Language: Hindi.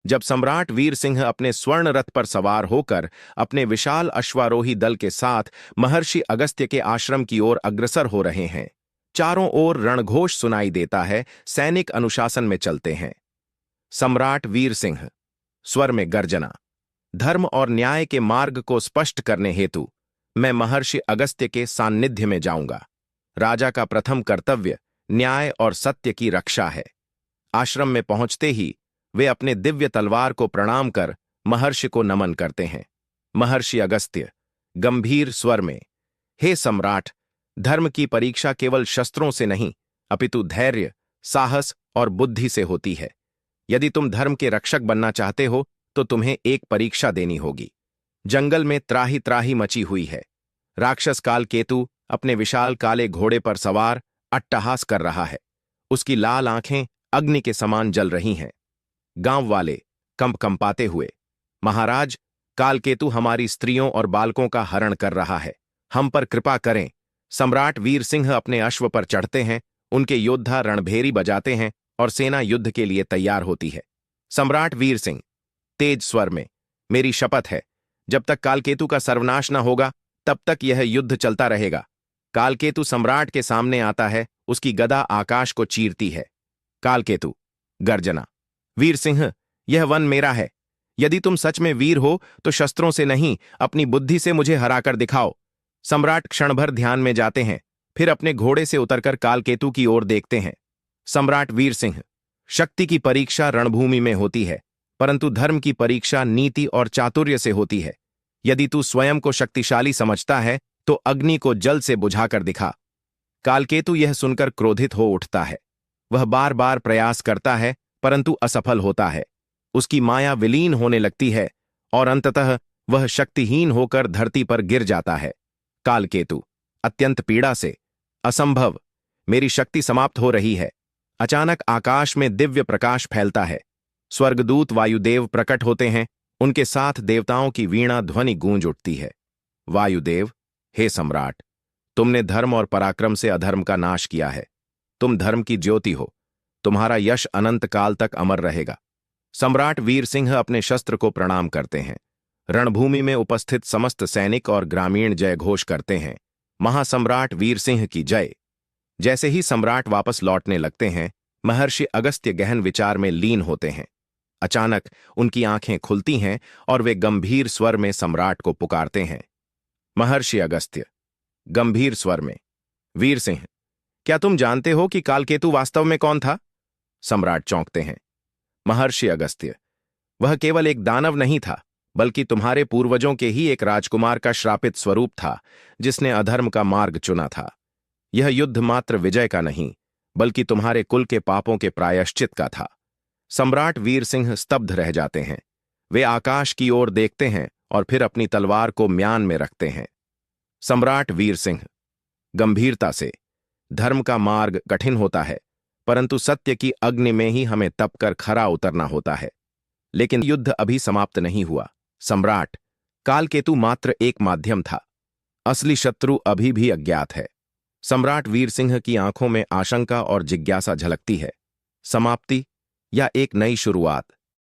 जब सम्राट वीर सिंह अपने स्वर्ण रथ पर सवार होकर अपने विशाल अश्वारोही दल के साथ महर्षि अगस्त्य के आश्रम की ओर अग्रसर हो रहे हैं, चारों ओर रणघोष सुनाई देता है। सैनिक अनुशासन में चलते हैं। सम्राट वीर सिंह स्वर में गर्जना। धर्म और न्याय के मार्ग को स्पष्ट करने हेतु मैं महर्षि अगस्त्य के सान्निध्य में जाऊंगा। राजा का प्रथम कर्तव्य न्याय और सत्य की रक्षा है। आश्रम में पहुंचते ही वे अपने दिव्य तलवार को प्रणाम कर महर्षि को नमन करते हैं। महर्षि अगस्त्य गंभीर स्वर में, हे सम्राट, धर्म की परीक्षा केवल शस्त्रों से नहीं अपितु धैर्य, साहस और बुद्धि से होती है। यदि तुम धर्म के रक्षक बनना चाहते हो तो तुम्हें एक परीक्षा देनी होगी। जंगल में त्राही त्राही मची हुई है। राक्षस कालकेतु अपने विशाल काले घोड़े पर सवार अट्टहास कर रहा है। उसकी लाल आंखें अग्नि के समान जल रही हैं। गांव वाले कंपाते हुए, महाराज, कालकेतु हमारी स्त्रियों और बालकों का हरण कर रहा है, हम पर कृपा करें। सम्राट वीर सिंह अपने अश्व पर चढ़ते हैं। उनके योद्धा रणभेरी बजाते हैं और सेना युद्ध के लिए तैयार होती है। सम्राट वीर सिंह तेज स्वर में, मेरी शपथ है, जब तक कालकेतु का सर्वनाश न होगा तब तक यह युद्ध चलता रहेगा। कालकेतु सम्राट के सामने आता है। उसकी गदा आकाश को चीरती है। कालकेतु गर्जना, वीर सिंह, यह वन मेरा है। यदि तुम सच में वीर हो तो शस्त्रों से नहीं, अपनी बुद्धि से मुझे हराकर दिखाओ। सम्राट क्षणभर ध्यान में जाते हैं, फिर अपने घोड़े से उतरकर कालकेतु की ओर देखते हैं। सम्राट वीर सिंह, शक्ति की परीक्षा रणभूमि में होती है, परंतु धर्म की परीक्षा नीति और चातुर्य से होती है। यदि तू स्वयं को शक्तिशाली समझता है तो अग्नि को जल से बुझाकर दिखा। कालकेतु यह सुनकर क्रोधित हो उठता है। वह बार बार प्रयास करता है परंतु असफल होता है। उसकी माया विलीन होने लगती है और अंततः वह शक्तिहीन होकर धरती पर गिर जाता है। कालकेतु अत्यंत पीड़ा से, असंभव, मेरी शक्ति समाप्त हो रही है। अचानक आकाश में दिव्य प्रकाश फैलता है। स्वर्गदूत वायुदेव प्रकट होते हैं। उनके साथ देवताओं की वीणा ध्वनि गूंज उठती है। वायुदेव, हे सम्राट, तुमने धर्म और पराक्रम से अधर्म का नाश किया है। तुम धर्म की ज्योति हो। तुम्हारा यश अनंत काल तक अमर रहेगा। सम्राट वीर सिंह अपने शस्त्र को प्रणाम करते हैं। रणभूमि में उपस्थित समस्त सैनिक और ग्रामीण जय घोष करते हैं, महासम्राट वीर सिंह की जय। जैसे ही सम्राट वापस लौटने लगते हैं, महर्षि अगस्त्य गहन विचार में लीन होते हैं। अचानक उनकी आंखें खुलती हैं और वे गंभीर स्वर में सम्राट को पुकारते हैं। महर्षि अगस्त्य गंभीर स्वर में, वीर सिंह, क्या तुम जानते हो कि कालकेतु वास्तव में कौन था? सम्राट चौंकते हैं। महर्षि अगस्त्य, वह केवल एक दानव नहीं था, बल्कि तुम्हारे पूर्वजों के ही एक राजकुमार का श्रापित स्वरूप था, जिसने अधर्म का मार्ग चुना था। यह युद्ध मात्र विजय का नहीं, बल्कि तुम्हारे कुल के पापों के प्रायश्चित का था। सम्राट वीर सिंह स्तब्ध रह जाते हैं। वे आकाश की ओर देखते हैं और फिर अपनी तलवार को म्यान में रखते हैं। सम्राट वीर सिंह गंभीरता से, धर्म का मार्ग कठिन होता है, परंतु सत्य की अग्नि में ही हमें तपकर खरा उतरना होता है। लेकिन युद्ध अभी समाप्त नहीं हुआ। सम्राट, कालकेतु मात्र एक माध्यम था। असली शत्रु अभी भी अज्ञात है। सम्राट वीर सिंह की आंखों में आशंका और जिज्ञासा झलकती है। समाप्ति या एक नई शुरुआत?